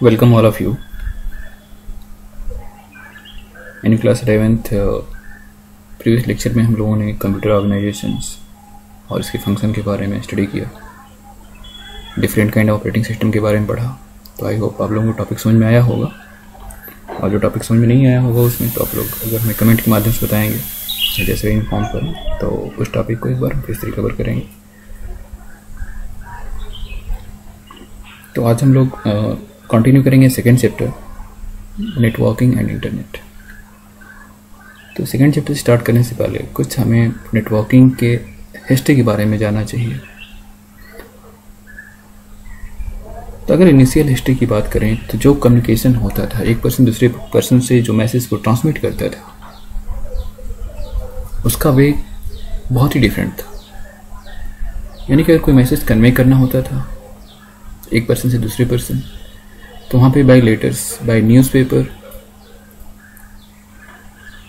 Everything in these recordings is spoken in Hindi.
Welcome all of you. In class 11th previous lecture में हम लोगों ने कंप्यूटर ऑर्गेनाइजेशंस और इसके फंक्शन के बारे में स्टडी किया, different kind of operating system के बारे में पढ़ा। तो आई होप आप लोगों को टॉपिक समझ में आया होगा, और जो टॉपिक समझ में नहीं आया होगा उसमें तो आप लोग अगर हमें कमेंट के माध्यम से बताएंगे जैसे इन्फॉर्म करें तो उस टॉपिक को एक बार फिर से कवर करेंगे। तो आज हम लोग कंटिन्यू करेंगे second chapter, networking and internet. तो सेकेंड चैप्टर स्टार्ट करने से पहले कुछ हमें नेटवर्किंग के हिस्ट्री के बारे में जानना चाहिए। तो अगर इनिशियल हिस्ट्री की बात करें तो जो कम्युनिकेशन होता था, एक पर्सन दूसरे पर्सन से जो मैसेज को ट्रांसमिट करता था, उसका वे बहुत ही डिफरेंट था। यानी कि अगर कोई मैसेज कन्वे करना होता था एक पर्सन से दूसरे पर्सन, तो वहाँ पे by letters, by newspaper,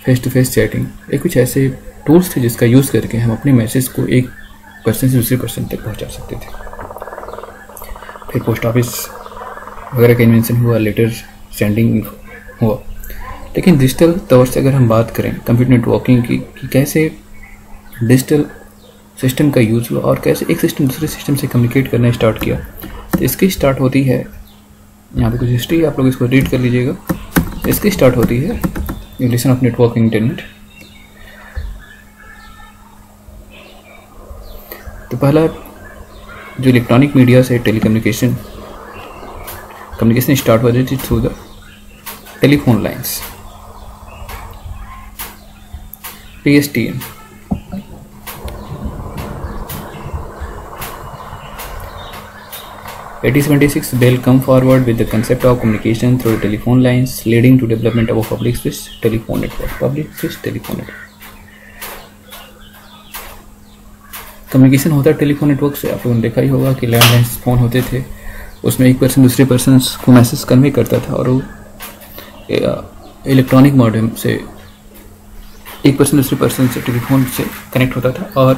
face to face chatting, ये कुछ ऐसे टूल्स थे जिसका यूज़ करके हम अपने मैसेज को एक पर्सन से दूसरे पर्सन तक पहुँचा सकते थे। फिर पोस्ट ऑफिस वगैरह का इन्वेंशन हुआ, लेटर सेंडिंग हुआ। लेकिन डिजिटल तौर से अगर हम बात करें कंप्यूटर नेटवर्किंग की कि कैसे डिजिटल सिस्टम का यूज़ हुआ और कैसे एक सिस्टम दूसरे सिस्टम से कम्युनिकेट करना स्टार्ट किया, तो इसकी स्टार्ट होती है, यहाँ पे कुछ हिस्ट्री आप लोग इसको रीड कर लीजिएगा। इसकी स्टार्ट होती है एवोल्यूशन ऑफ नेटवर्किंग इंटरनेट। तो पहला जो इलेक्ट्रॉनिक मीडिया से कम्युनिकेशन स्टार्ट हो जाती through the telephone lines, PSTN। In 1876, Bell come forward with the concept of communication through the telephone lines, leading to development of a public switch telephone network. Communication होता है टेलीफोन नेटवर्क से। आप लोगों ने देखा ही होगा कि लैंडलाइन फ़ोन होते थे, उसमें एक पर्सन दूसरे पर्सन को मैसेज कन्वे करता था, और वो इलेक्ट्रॉनिक मॉडेम से एक पर्सन दूसरे पर्सन से टेलीफोन से कनेक्ट होता था, और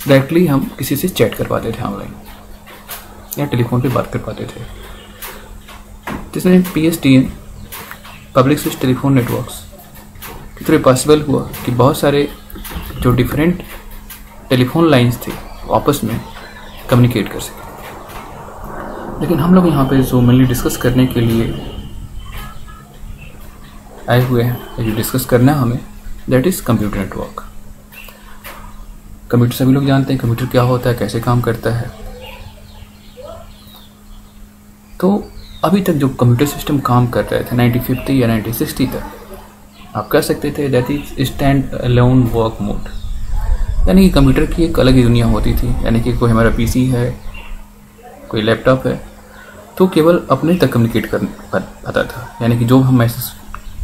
डायरेक्टली हम किसी से चैट कर पाते थे ऑनलाइन या टेलीफोन पे बात कर पाते थे। जिसमें PSTN, public switch telephone networks के थ्रू पॉसिबल हुआ कि बहुत सारे जो डिफरेंट टेलीफोन लाइंस थे आपस में कम्युनिकेट कर सके। लेकिन हम लोग यहाँ पे जो मेनली डिस्कस करने के लिए आए हुए हैं, जो डिस्कस करना है हमें, that is computer network. Computer सभी लोग जानते हैं कंप्यूटर क्या होता है, कैसे काम करता है। तो अभी तक जो कंप्यूटर सिस्टम काम कर रहे थे 1950 या 1960 तक, आप कह सकते थे that is stand alone work mode. यानी कि कंप्यूटर की एक अलग ही दुनिया होती थी। यानी कि कोई हमारा PC है, कोई लैपटॉप है, तो केवल अपने तक कम्युनिकेट कर पाता था। यानी कि जो हम मैसेज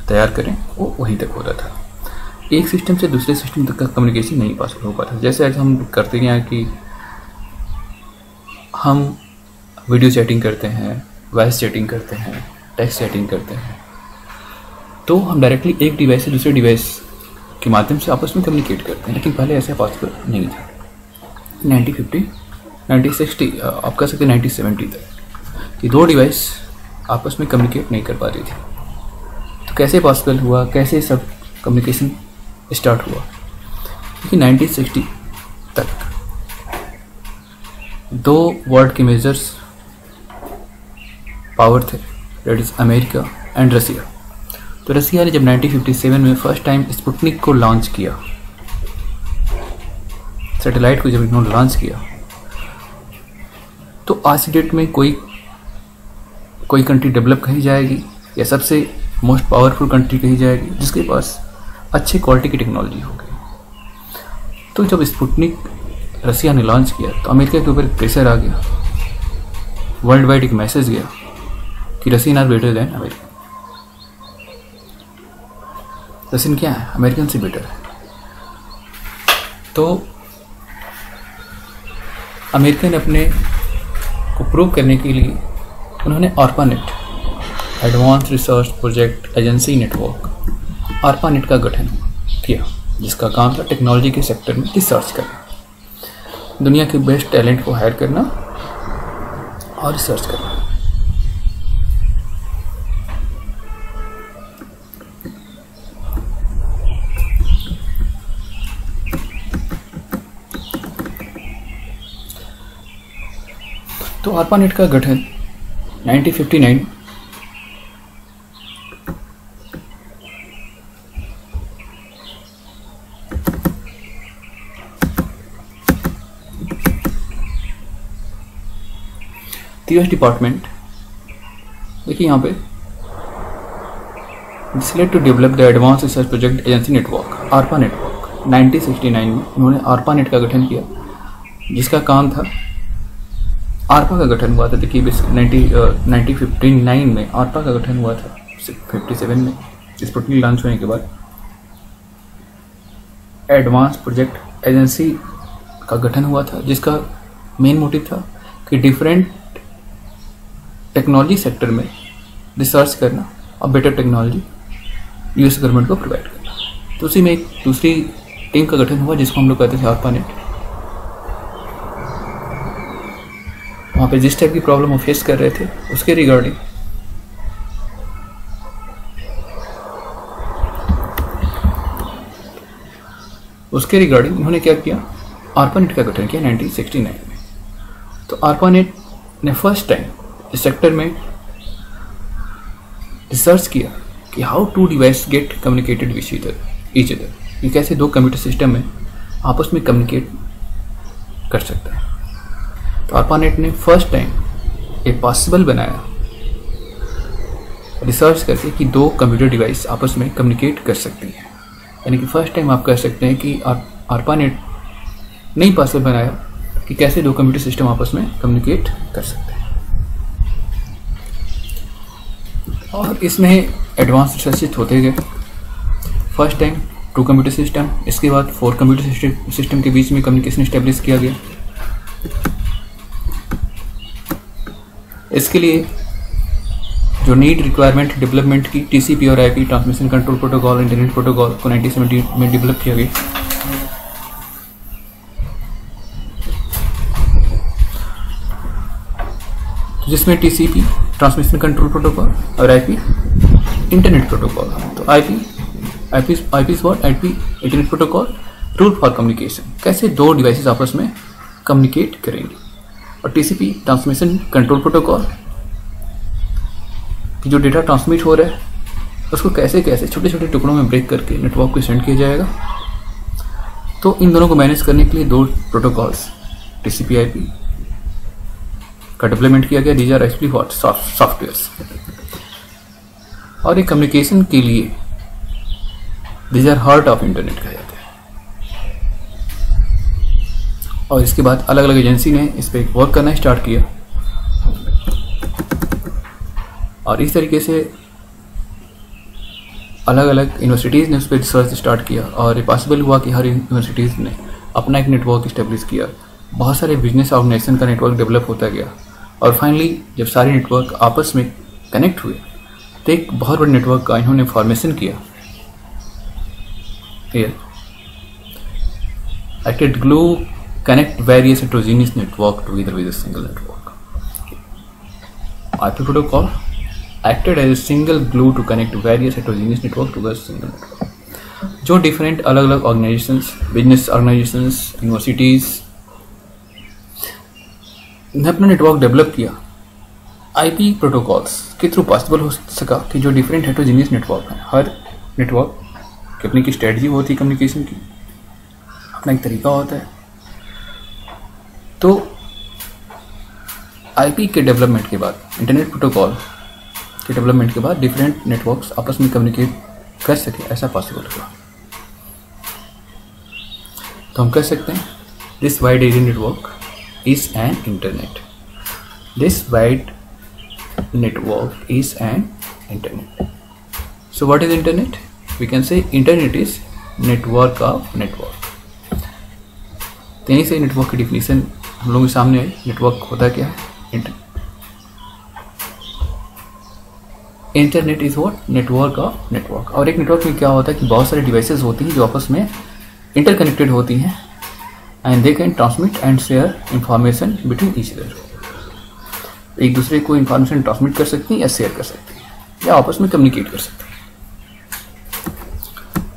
तैयार करें वो वहीं तक होता था। एक सिस्टम से दूसरे सिस्टम तक का कम्युनिकेशन नहीं पॉसिबल हो पाता। जैसे आज हम करते हैं कि हम वीडियो चैटिंग करते हैं, वॉइस चैटिंग करते हैं, टेक्स्ट चैटिंग करते हैं, तो हम डायरेक्टली एक डिवाइस से दूसरे डिवाइस के माध्यम से आपस में कम्युनिकेट करते हैं। लेकिन पहले ऐसा पॉसिबल नहीं था। 1950, 1960, आप कह सकते हैं 1970 तक, ये दो डिवाइस आपस में कम्युनिकेट नहीं कर पाती थी। तो कैसे पॉसिबल हुआ, कैसे सब कम्युनिकेशन स्टार्ट हुआ? क्योंकि 1960 तक दो वर्ल्ड के मेजर्स पावर थे, that is America and Russia. तो रसिया ने जब 1957 में फर्स्ट टाइम स्पुतनिक को लॉन्च किया, सैटेलाइट को जब इन्होंने लॉन्च किया, तो आज की डेट में कोई कंट्री डेवलप कही जाएगी या सबसे मोस्ट पावरफुल कंट्री कही जाएगी जिसके पास अच्छी क्वालिटी की टेक्नोलॉजी होगी। तो जब स्पुतनिक रसिया ने लॉन्च किया तो अमेरिका के ऊपर प्रेशर आ गया, वर्ल्ड वाइड एक मैसेज गया कि Russian are better than American. Russian क्या है, अमेरिकन से बेटर है। तो अमेरिकन अपने को प्रूव करने के लिए उन्होंने ARPANET, advance research project agency network, ARPANET का गठन किया, जिसका काम था टेक्नोलॉजी के सेक्टर में रिसर्च करना, दुनिया के बेस्ट टैलेंट को हायर करना और रिसर्च करना। तो ARPANET का गठन 1959 यूएस डिपार्टमेंट, देखिए यहाँ पे decided to develop the advance research project agency network ARPA network. 1969 में उन्होंने ARPANET का गठन किया, जिसका काम था, ARPA का गठन हुआ था, देखिए 1959 में ARPA का गठन हुआ था, 57 में स्पुतनिक लॉन्च होने के बाद एडवांस प्रोजेक्ट एजेंसी का गठन हुआ था, जिसका मेन मोटिव था कि डिफरेंट टेक्नोलॉजी सेक्टर में रिसर्च करना और बेटर टेक्नोलॉजी यूएस गवर्नमेंट को प्रोवाइड करना। तो उसी में एक दूसरी टीम का गठन हुआ, जिसको हम लोग कहते थे ARPANET। वहाँ पे जिस टाइप की प्रॉब्लम वो फेस कर रहे थे उसके रिगार्डिंग उन्होंने क्या किया, ARPANET का गठन किया 1969 में। तो ARPANET ने फर्स्ट टाइम इस सेक्टर में रिसर्च किया कि how to device get communicated with each other, ये कैसे दो कंप्यूटर सिस्टम में आपस में कम्युनिकेट कर सकता है। तो ARPANET ने फर्स्ट टाइम ये पॉसिबल बनाया रिसर्च करके कि दो कंप्यूटर डिवाइस आपस में कम्युनिकेट कर सकती हैं। यानी कि फर्स्ट टाइम आप कह सकते हैं कि ARPANET ने पॉसिबल बनाया कि कैसे दो कंप्यूटर सिस्टम आपस में कम्युनिकेट कर सकते हैं। और इसमें एडवांस रिसर्च होते गए। फर्स्ट टाइम 2 कंप्यूटर सिस्टम, इसके बाद 4 कंप्यूटर सिस्टम के बीच में कम्युनिकेशन इस्टेब्लिश किया गया। इसके लिए जो नीड रिक्वायरमेंट डेवलपमेंट की TCP और IP transmission control protocol, internet protocol को 1970 में डेवलप किया गया। जिसमें TCP ट्रांसमिशन कंट्रोल प्रोटोकॉल और IP इंटरनेट प्रोटोकॉल। तो IP internet protocol rule for communication, कैसे दो डिवाइसेस आपस में कम्युनिकेट करेंगे। और TCP ट्रांसमिशन कंट्रोल प्रोटोकॉल कि जो डेटा ट्रांसमिट हो रहा है उसको कैसे कैसे छोटे छोटे टुकड़ों में ब्रेक करके नेटवर्क को सेंड किया जाएगा। तो इन दोनों को मैनेज करने के लिए 2 प्रोटोकॉल्स TCP IP का डेवलपमेंट किया गया। These are actually what softwares. और एक कम्युनिकेशन के लिए these are heart of internet कहा जाता है। और इसके बाद अलग अलग एजेंसी ने इस पर वर्क करना स्टार्ट किया और इस तरीके से अलग अलग यूनिवर्सिटीज़ ने उस पर रिसर्च स्टार्ट किया। और ये पॉसिबल हुआ कि हर यूनिवर्सिटीज़ ने अपना एक नेटवर्क इस्टेब्लिश किया। बहुत सारे बिजनेस ऑर्गेनाइजेशन का नेटवर्क डेवलप होता गया और फाइनली जब सारे नेटवर्क आपस में कनेक्ट हुए तो एक बहुत बड़े नेटवर्क का इन्होंने फॉर्मेशन किया। Acted glue connect various heterogeneous network together with a single network. IP protocol acted as a single glue to connect various heterogeneous network to a single network। जो डिफरेंट अलग अलग ऑर्गेनाइजेशंस, बिजनेस ऑर्गेनाइजेशंस, यूनिवर्सिटीज़ ने अपना नेटवर्क डेवलप किया। IP प्रोटोकॉल्स के थ्रू पॉसिबल हो सका कि जो डिफरेंट हेटेरोजेनियस नेटवर्क हैं, हर नेटवर्क की अपनी की स्ट्रेटजी होती है, कम्युनिकेशन की अपना एक तरीका होता है। तो IP के डेवलपमेंट के बाद, इंटरनेट प्रोटोकॉल के डेवलपमेंट के बाद डिफरेंट नेटवर्क्स आपस में कम्युनिकेट कर सके, ऐसा पॉसिबल हुआ। तो हम कह सकते हैं this wide area network is an internet. This wide network is an internet. So what is internet? We can say internet is network of network। तो यहीं से नेटवर्क की डिफिनीशन हम लोगों के सामने आई। नेटवर्क होता क्या है? Internet is what? Network of network. और एक नेटवर्क में क्या होता है कि बहुत सारे डिवाइसेस होती हैं जो आपस में इंटरकनेक्टेड होती हैं and they can transmit and share information between each other. एक दूसरे को इंफॉर्मेशन ट्रांसमिट कर सकती हैं या शेयर कर सकती हैं या आपस में कम्युनिकेट कर सकती हैं।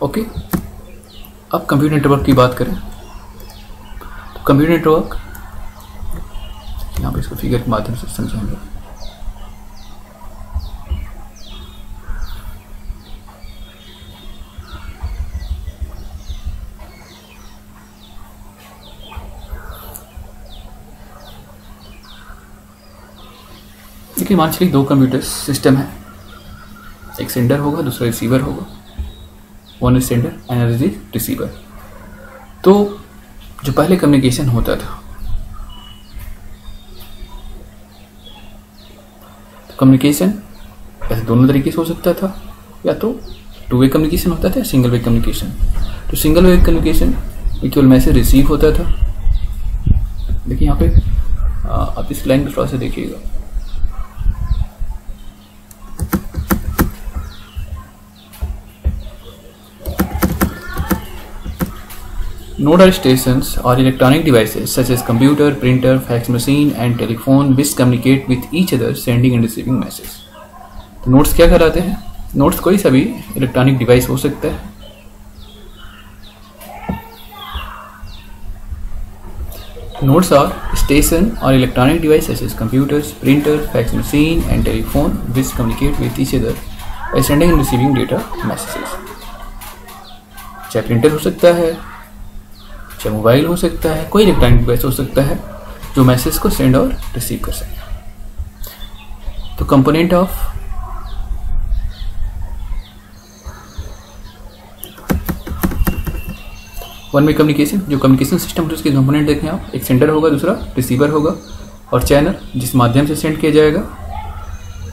ओके, अब कंप्यूटर नेटवर्क की बात करें तो कंप्यूटर नेटवर्क यहाँ पे इसको फिगर के माध्यम से समझेंगे। देखिए मान चलिए दो कंप्यूटर सिस्टम है, एक सेंडर होगा दूसरा रिसीवर होगा, one is sender and other is receiver. तो जो पहले कम्युनिकेशन होता था, कम्युनिकेशन ऐसे दोनों तरीके से हो सकता था, या तो टू वे कम्युनिकेशन होता था, सिंगल वे कम्युनिकेशन। तो सिंगल वे कम्युनिकेशन में केवल मैसेज रिसीव होता था। देखिए यहाँ पे आप इस लाइन को थोड़ा सा देखिएगा, Node are stations or electronic devices such as computer, printer, fax machine and telephone which communicate with each other sending and receiving message। तो नोड्स क्या कराते हैं? नोड्स कोई सा भी इलेक्ट्रॉनिक डिवाइस हो सकता है। Nodes are station or electronic devices such as computers, printer, fax machine and telephone which communicate with each other by sending and receiving data messages। चाहे प्रिंटर हो सकता है, चाहे मोबाइल हो सकता है, कोई इलेक्ट्रॉनिक डिवाइस हो सकता है जो मैसेज को सेंड और रिसीव कर सके। तो component of one way communication, जो कम्युनिकेशन सिस्टम है उसके कंपोनेंट देखें आप, एक सेंडर होगा दूसरा रिसीवर होगा, और चैनल जिस माध्यम से सेंड किया जाएगा,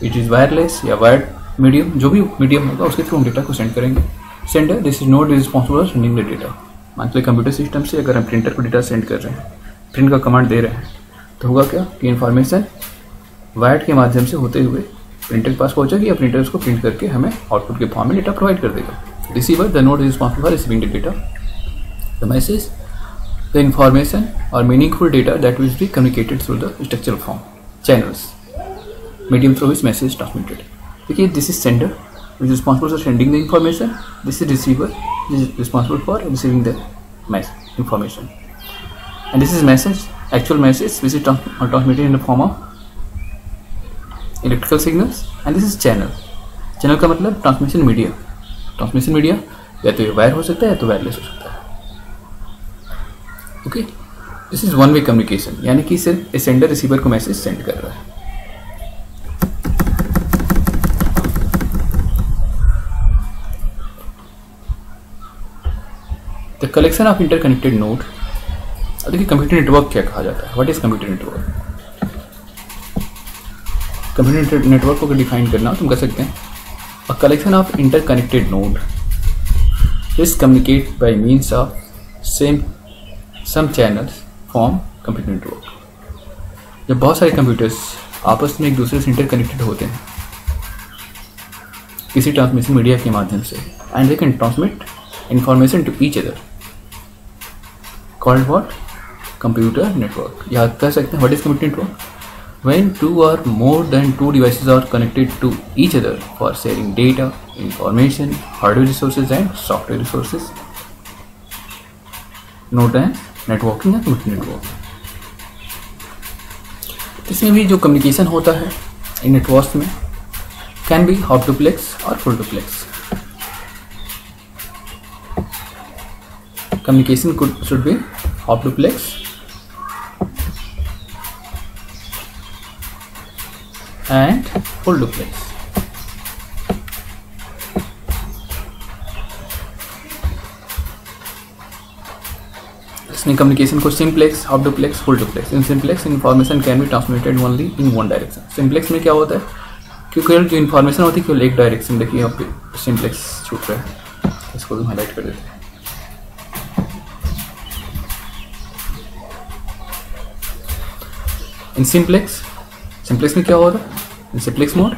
इट इज़ वायरलेस या वायर्ड मीडियम, जो भी मीडियम होगा उसके थ्रू हम डेटा को सेंड करेंगे। Sender this is note responsible for sending the data. मान लीजिए कंप्यूटर सिस्टम से अगर हम प्रिंटर को डेटा सेंड कर रहे हैं, प्रिंट का कमांड दे रहे हैं, तो होगा क्या कि इन्फॉर्मेशन वायर्ड के माध्यम से होते हुए प्रिंटर के पास पहुंचेगी या प्रिंटर उसको प्रिंट करके हमें आउटपुट के फॉर्म में डेटा प्रोवाइड कर देगा। Receiver the node is responsible for receiving the data, the message the information और meaningful data that will be communicated through the structural form channels medium through which message transmitted. देखिए this is sender which is responsible for sending the information, this is receiver which is responsible for receiving the information, and this is message, actual message which is transmitted in the form of electrical signals, and this is channel। channel का मतलब ट्रांसमिशन मीडिया, ट्रांसमिशन मीडिया या तो वायर हो सकता है या तो वायरलेस हो सकता है। Okay, this is one way communication, यानी कि सिर्फ सेंडर रिसीवर को मैसेज सेंड कर रहा है। The collection of interconnected node. अब देखिए कंप्यूटर नेटवर्क क्या कहा जाता है, what is computer network? Computer network को डिफाइन करना तुम कर सकते हैं, a collection of interconnected node which communicate by means of some channels form computer network. जब बहुत सारे कंप्यूटर्स आपस में एक दूसरे से इंटरकनेक्टेड होते हैं किसी ट्रांसमिशन मीडिया के माध्यम से, and they can transmit information to each other, called what? Computer network। याद कर सकते हैं what is computer network? When two or more than two devices are connected to each other for sharing data, information, hardware resources and software resources, known as networking या computer network। इसमें भी जो कम्युनिकेशन होता है इन नेटवर्क्स में कैन बी हाफ डुप्लेक्स और full duplex. Communication should be half duplex and full duplex। इसमें कम्युनिकेशन को simplex, half duplex, full duplex. In simplex information can be transmitted only in one direction. Simplex में क्या होता है, क्योंकि जो इन्फॉर्मेशन होती है केवल एक डायरेक्शन। देखिए यहाँ पे सिंप्लेक्स छूट रहा है, इसको भी हाईलाइट कर देते हैं। इन सिंप्लेक्स में क्या होता है, in simplex mode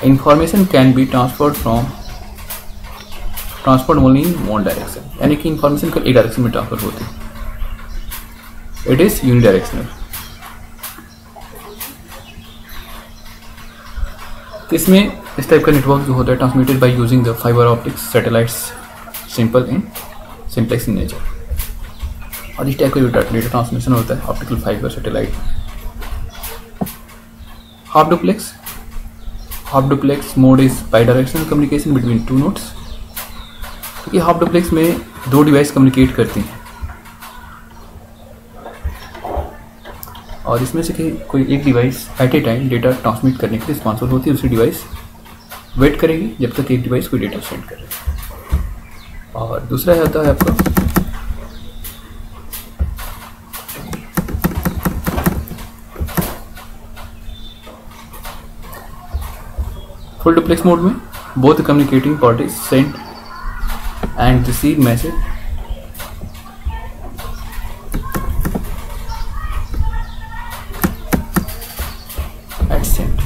information can be transferred only in one direction, यानी कि इंफॉर्मेशन को एक डायरेक्शन में ट्रांसफर होती है, इट इज यूनिडायरेक्शनल। तो इसमें इस टाइप का नेटवर्क जो होता है transmitted by using the fibre optics satellites, simple in simplex in nature. और इस टाइप का जो डेटा ट्रांसमिशन होता है optical fibre satellite. Half duplex mode is by directional communication between two nodes. क्योंकि हाफ डुप्लेक्स में दो डिवाइस कम्युनिकेट करती हैं और इसमें से कोई एक device at a time data transmit करने के लिए रिस्पॉन्सिबल होती है, दूसरी डिवाइस वेट करेगी जब तक एक डिवाइस कोई डेटा सेंड करे। और दूसरा होता है आपका फुल डुप्लेक्स मोड में both communicating parties send and receive message at send.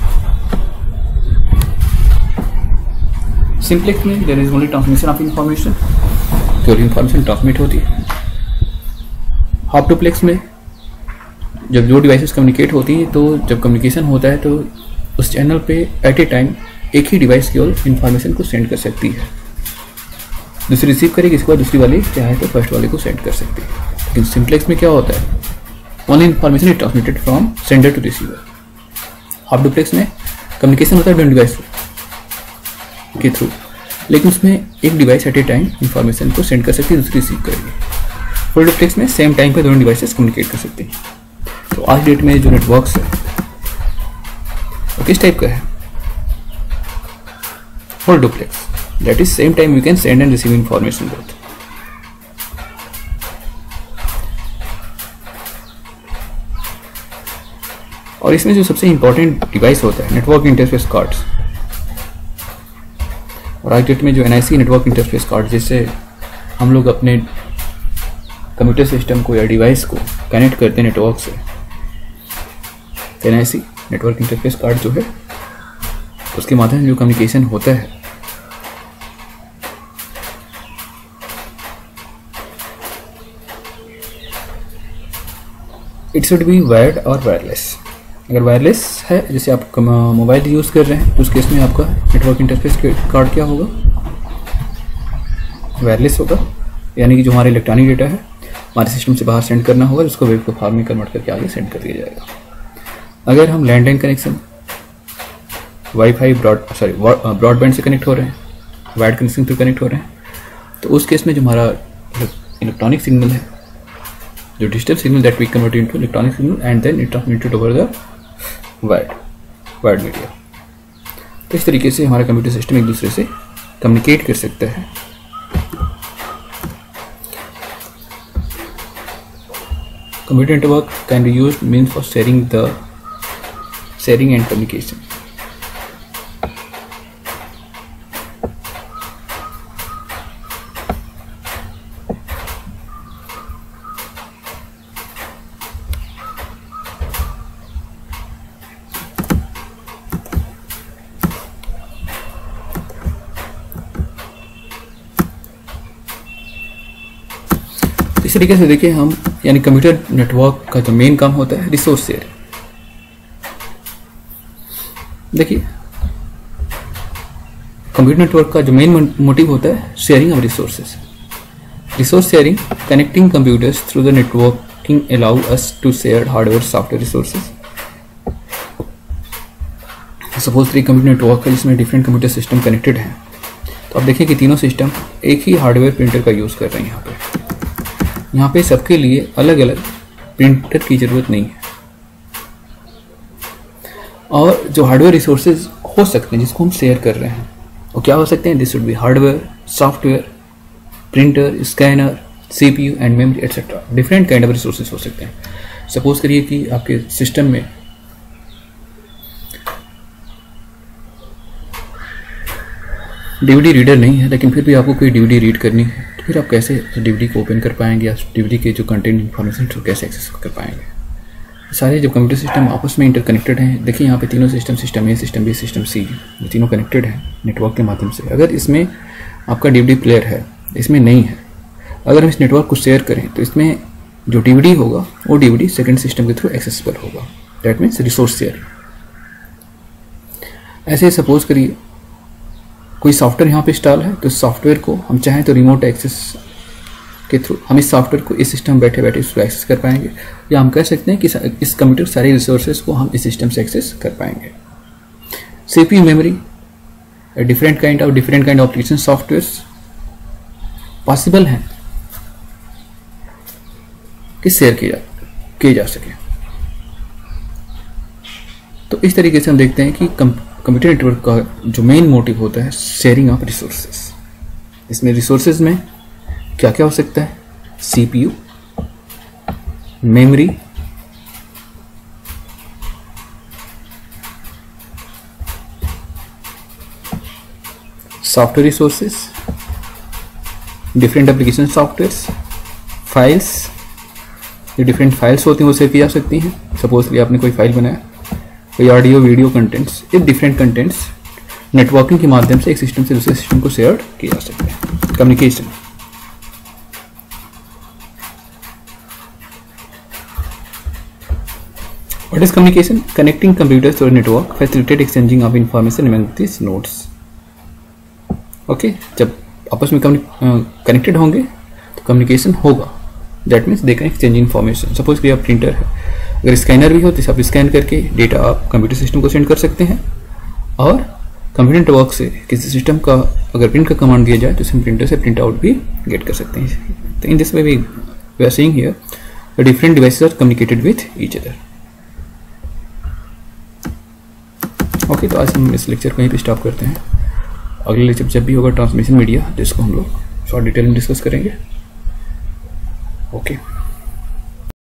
Simplex में there is only transmission of information, केवल इंफॉर्मेशन ट्रांसमिट होती है। हाफ डुप्लेक्स में जब दो डिवाइसेस कम्युनिकेट होती हैं तो जब कम्युनिकेशन होता है तो उस चैनल पे एट ए टाइम एक ही डिवाइस केवल इंफॉर्मेशन को सेंड कर सकती है, दूसरी रिसीव करेगी, इसके बाद दूसरी वाली चाहे तो फर्स्ट वाले को सेंड कर सकती है। लेकिन सिंप्लेक्स में क्या होता है, only information is transmitted from sender to receiver. Half duplex में कम्युनिकेशन होता है दोनों डिवाइस के थ्रू, लेकिन उसमें एक device at a time information को सेंड कर सकती है, दूसरी रिसीव करेगी। फुल डुप्लेक्स में सेम टाइम पे दोनों डिवाइसेस कम्युनिकेट कर सकती हैं। तो आज डेट में जो नेटवर्क्स है वो किस टाइप का है, full duplex, that is same time you can send and receive information both. और इसमें जो सबसे इंपॉर्टेंट डिवाइस होता है नेटवर्क इंटरफेस कार्ड्स। और आज डेट में जो NIC नेटवर्क इंटरफेस कार्ड, जिससे हम लोग अपने कंप्यूटर सिस्टम को या डिवाइस को कनेक्ट करते हैं नेटवर्क से, NIC नेटवर्क इंटरफेस कार्ड जो है उसके माध्यम से जो कम्युनिकेशन होता है इट शुड बी वायर्ड और वायरलेस। अगर वायरलेस है, जैसे आप मोबाइल यूज़ कर रहे हैं, तो उस केस में आपका नेटवर्क इंटरफेस कार्ड क्या होगा, वायरलेस होगा, यानी कि जो हमारा इलेक्ट्रॉनिक डेटा है हमारे सिस्टम से बाहर सेंड करना होगा, उसको वेब को फॉर्म में कन्वर्ट करके आगे सेंड कर दिया जाएगा। अगर हम लैंडलाइन कनेक्शन वाईफाई ब्रॉडबैंड से कनेक्ट हो रहे हैं, वायर्ड कनेक्शन से कनेक्ट हो रहे हैं, तो उस केस में जो हमारा इलेक्ट्रॉनिक सिग्नल है, जो digital signal that we convert into electronic signal and then it transmitted over the wired media. तो इस तरीके से हमारा कंप्यूटर सिस्टम एक दूसरे से कम्युनिकेट कर सकता है। Computer network can be used means for sharing and communication. इस तरीके से देखिए हम, यानी कंप्यूटर नेटवर्क का जो मेन काम होता है रिसोर्स शेयर। देखिए कंप्यूटर नेटवर्क का जो मेन मोटिव होता है sharing of resources. Resource sharing, connecting computers through the networking allow us to share hardware software resources. Suppose three computer network है जिसमें डिफरेंट कंप्यूटर सिस्टम कनेक्टेड हैं, तो आप देखिए कि तीनों सिस्टम एक ही हार्डवेयर प्रिंटर का यूज़ कर रहे हैं। यहाँ पे सबके लिए अलग अलग प्रिंटर की ज़रूरत नहीं है। और जो हार्डवेयर रिसोर्सेज हो सकते हैं जिसको हम शेयर कर रहे हैं वो क्या हो सकते हैं, this should be hardware, software, printer, scanner, CPU and memory etcetera. Different kind of resources हो सकते हैं। सपोज करिए कि आपके सिस्टम में DVD रीडर नहीं है, लेकिन फिर भी आपको कोई DVD रीड करनी है, तो फिर आप कैसे DVD को ओपन कर पाएंगे या DVD के जो कंटेंट इन्फॉर्मेशन को कैसे एक्सेस कर पाएंगे। सारे जो कंप्यूटर सिस्टम आपस में इंटरकनेक्टेड हैं। देखिए यहाँ पे तीनों system A, system B, system C, ये तीनों कनेक्टेड हैं नेटवर्क के माध्यम से। अगर इसमें आपका DVD प्लेयर है, इसमें नहीं है, अगर हम इस नेटवर्क को शेयर करें तो इसमें जो DVD होगा वो DVD सेकेंड सिस्टम के थ्रू एक्सेसिबल होगा। That means resource share. ऐसे सपोज करिए कोई सॉफ्टवेयर यहाँ पे इंस्टॉल है, तो सॉफ्टवेयर को हम चाहें तो रिमोट एक्सेस के थ्रू हम इस सॉफ्टवेयर को इस सिस्टम बैठे बैठे इसको एक्सेस कर पाएंगे, या हम कह सकते हैं कि इस कंप्यूटर सारे रिसोर्सेज को हम इस सिस्टम से एक्सेस कर पाएंगे। CPU memory, different kind of application softwares possible हैं कि शेयर किए जा सके। तो इस तरीके से हम देखते हैं कि कंप्यूटर नेटवर्क का जो मेन मोटिव होता है शेयरिंग ऑफ रिसोर्सेज। इसमें रिसोर्सेज में क्या क्या हो सकता है? CPU, memory, software resources, different application softwares, files, ये डिफरेंट फाइल्स होती हैं वो शेयर की जा सकती हैं। सपोजली आपने कोई फाइल बनाया, कोई ऑडियो वीडियो कंटेंट्स, ये डिफरेंट कंटेंट्स नेटवर्किंग के माध्यम से एक सिस्टम से दूसरे सिस्टम को शेयर किए जा सकते हैं। Communication, what is communication? Connecting computers to a network, facilitate exchanging of information among this nodes. Okay, जब आपस में कनेक्टेड होंगे तो कम्युनिकेशन होगा। That means they can exchange information. Suppose कि आप प्रिंटर है, अगर स्कैनर भी हो तो आप स्कैन करके डेटा आप कंप्यूटर सिस्टम को सेंड कर सकते हैं, और कंप्यूटर नेटवर्क से किसी सिस्टम का अगर प्रिंट का कमांड दिया जाए तो हम प्रिंटर से प्रिंट आउट भी गेट कर सकते हैं। तो in this way we are seeing here the different devices are communicated with each other. Okay, तो आज हम इस लेक्चर को यहीं पे स्टॉप करते हैं। अगले लेक्चर जब भी होगा ट्रांसमिशन मीडिया, जिसको हम लोग शॉर्ट डिटेल में डिस्कस करेंगे। ओके।